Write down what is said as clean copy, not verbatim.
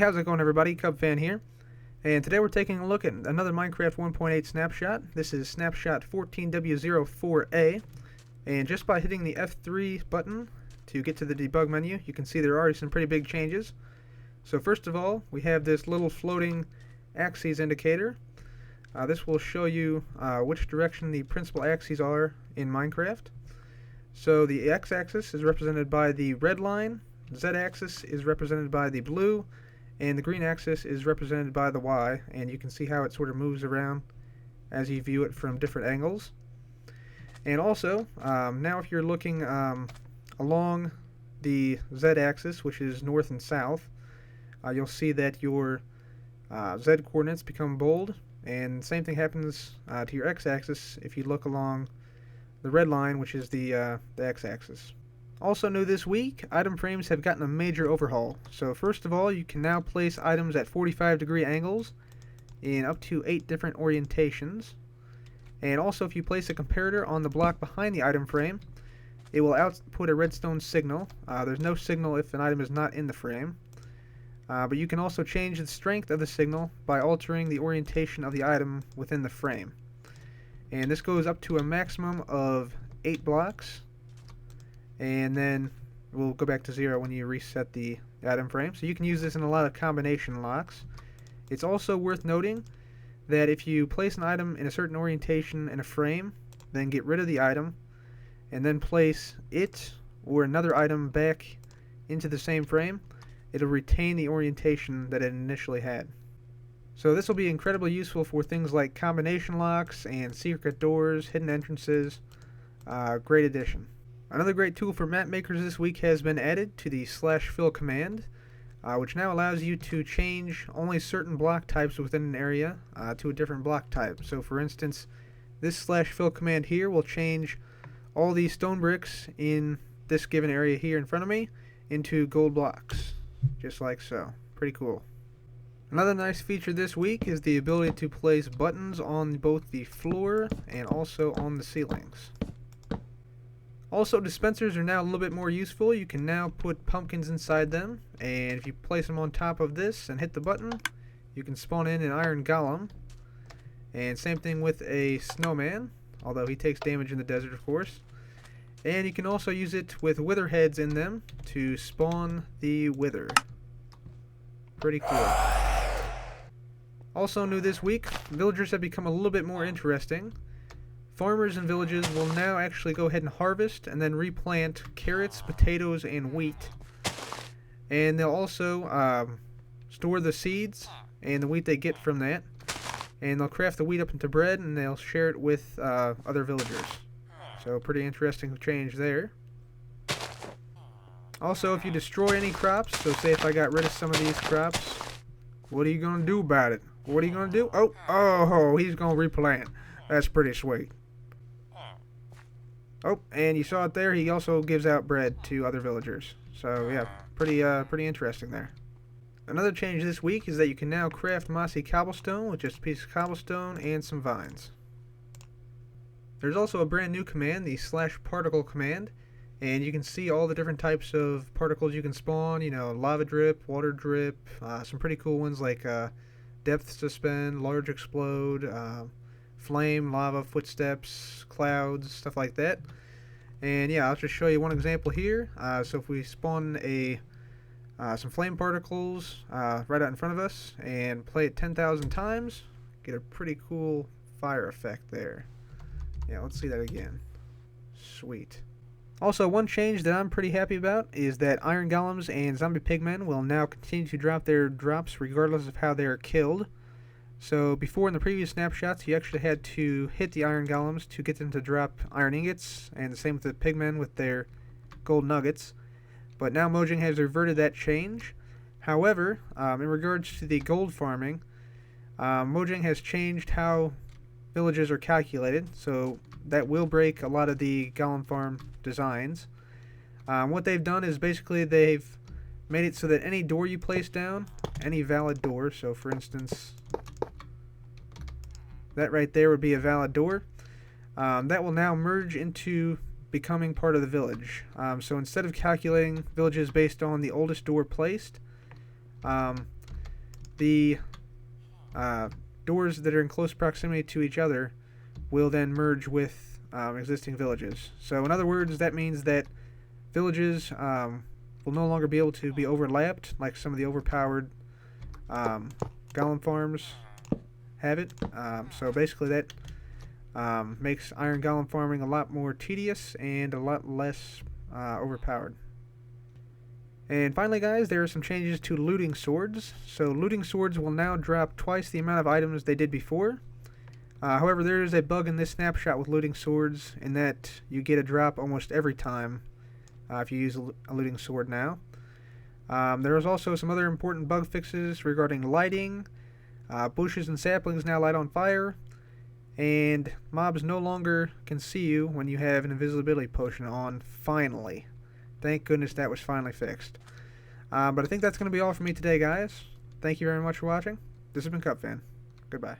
how's it going, everybody? Cubfan here, and today we're taking a look at another Minecraft 1.8 snapshot. This is snapshot 14W04A, and just by hitting the F3 button to get to the debug menu, you can see there are already some pretty big changes. So first of all, we have this little floating axes indicator. This will show you which direction the principal axes are in Minecraft. So the x-axis is represented by the red line, z-axis is represented by the blue, and the green axis is represented by the y, and you can see how it sort of moves around as you view it from different angles. And also, now if you're looking along the z-axis, which is north and south, you'll see that your z-coordinates become bold, and the same thing happens to your x-axis if you look along the red line, which is the x-axis. Also new this week, item frames have gotten a major overhaul. So first of all, you can now place items at 45-degree angles in up to 8 different orientations. And also, if you place a comparator on the block behind the item frame, it will output a redstone signal. There's no signal if an item is not in the frame. But you can also change the strength of the signal by altering the orientation of the item within the frame. And this goes up to a maximum of 8 blocks. And then we'll go back to 0 when you reset the item frame. So you can use this in a lot of combination locks. It's also worth noting that if you place an item in a certain orientation in a frame, then get rid of the item, and then place it or another item back into the same frame, it'll retain the orientation that it initially had. So this will be incredibly useful for things like combination locks and secret doors, hidden entrances. Great addition. Another great tool for map makers this week has been added to the /fill command, which now allows you to change only certain block types within an area to a different block type. So for instance, this /fill command here will change all these stone bricks in this given area here in front of me into gold blocks, just like so. Pretty cool. Another nice feature this week is the ability to place buttons on both the floor and also on the ceilings. Also, dispensers are now a little bit more useful. You can now put pumpkins inside them, and if you place them on top of this and hit the button, you can spawn in an iron golem. And same thing with a snowman, although he takes damage in the desert, of course. And you can also use it with wither heads in them to spawn the wither. Pretty cool. Also new this week, villagers have become a little bit more interesting. Farmers in villages will now actually go ahead and harvest and then replant carrots, potatoes, and wheat. And they'll also store the seeds and the wheat they get from that. And they'll craft the wheat up into bread, and they'll share it with other villagers. So pretty interesting change there. Also, if you destroy any crops, so say if I got rid of some of these crops, what are you going to do about it? What are you going to do? Oh, he's going to replant. That's pretty sweet. Oh, and you saw it there, he also gives out bread to other villagers. So yeah, pretty interesting there. Another change this week is that you can now craft mossy cobblestone with just a piece of cobblestone and some vines. There's also a brand new command, the /particle command, and you can see all the different types of particles you can spawn, lava drip, water drip, some pretty cool ones like depth suspend, large explode, flame, lava, footsteps, clouds, stuff like that. And yeah, I'll just show you one example here. So if we spawn some flame particles right out in front of us and play it 10,000 times, get a pretty cool fire effect there. Yeah, let's see that again. Sweet. Also, one change that I'm pretty happy about is that iron golems and zombie pigmen will now continue to drop their drops regardless of how they are killed. So before, in the previous snapshots, you actually had to hit the iron golems to get them to drop iron ingots, and the same with the pigmen with their gold nuggets. But now Mojang has reverted that change. However, in regards to the gold farming, Mojang has changed how villages are calculated, so that will break a lot of the golem farm designs. What they've done is basically they've made it so that any door you place down, any valid door, so for instance, that right there would be a valid door, that will now merge into becoming part of the village. So instead of calculating villages based on the oldest door placed, the doors that are in close proximity to each other will then merge with existing villages. So in other words, that means that villages will no longer be able to be overlapped like some of the overpowered golem farms have it. So basically that makes iron golem farming a lot more tedious and a lot less overpowered. And finally, guys, there are some changes to looting swords. So looting swords will now drop twice the amount of items they did before. However, there is a bug in this snapshot with looting swords in that you get a drop almost every time if you use a looting sword now. There is also some other important bug fixes regarding lighting. Bushes and saplings now light on fire, and mobs no longer can see you when you have an invisibility potion on, finally. Thank goodness that was finally fixed. But I think that's going to be all for me today, guys. Thank you very much for watching. This has been CupFan. Goodbye.